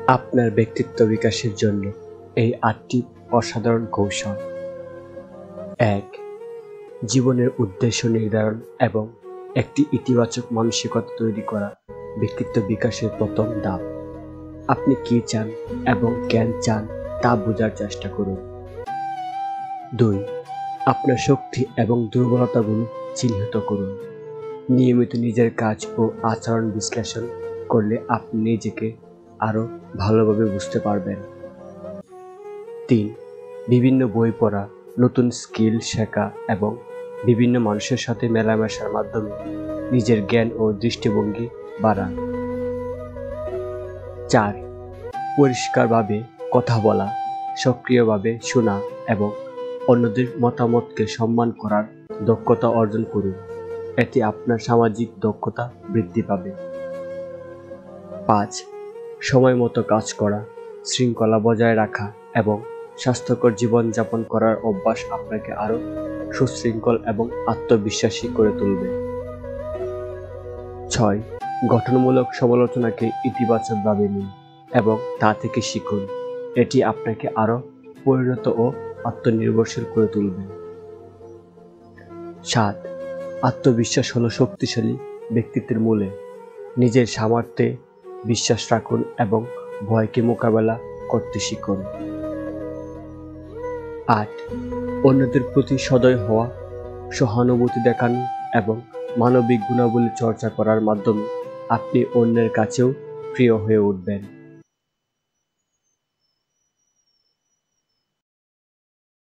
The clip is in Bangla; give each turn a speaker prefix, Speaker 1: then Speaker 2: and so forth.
Speaker 1: আপনার ব্যক্তিত্ব বিকাশের জন্য এই ৮টি অসাধারণ কৌশল। ১. জীবনের উদ্দেশ্য নির্ধারণ এবং একটি ইতিবাচক মানসিকতা তৈরি করা ব্যক্তিত্ব বিকাশের প্রথম ধাপ। আপনি কি চান এবং কেন চান তা বোঝার চেষ্টা করুন। ২. আপনার শক্তি এবং দুর্বলতাগুলো চিহ্নিত করুন। নিয়মিত নিজের কাজ ও আচরণ বিশ্লেষণ করলে আপনি নিজেকে আরও ভালোভাবে বুঝতে পারবেন। ৩. বিভিন্ন বই পড়া, নতুন স্কিল শেখা এবং বিভিন্ন মানুষের সাথে মেলামেশার মাধ্যমে নিজের জ্ঞান ও দৃষ্টিভঙ্গি বাড়ান। ৪. পরিষ্কারভাবে কথা বলা, সক্রিয়ভাবে শোনা এবং অন্যদের মতামতকে সম্মান করার দক্ষতা অর্জন করুন। এতে আপনার সামাজিক দক্ষতা বৃদ্ধি পাবে। ৫. সময় মতো কাজ করা, শৃঙ্খলা বজায় রাখা এবং স্বাস্থ্যকর জীবনযাপন করার অভ্যাস আপনাকে আরও সুশৃঙ্খল এবং আত্মবিশ্বাসী করে তুলবে। ৬. গঠনমূলক সমালোচনাকে ইতিবাচকভাবে নিন এবং তা থেকে শিখুন। এটি আপনাকে আরও পরিণত ও আত্মনির্ভরশীল করে তুলবে। ৭. আত্মবিশ্বাস হলো শক্তিশালী ব্যক্তিত্বের মূলে। নিজের সামর্থ্যে বিশ্বাস রাখুন এবং ভয়কে মোকাবেলা করতে শিখুন। ৮. অন্যদের প্রতি সদয় হওয়া, সহানুভূতি দেখানো এবং মানবিক গুণাবলী চর্চা করার মাধ্যমে আপনি অন্যের কাছেও প্রিয় হয়ে উঠবেন।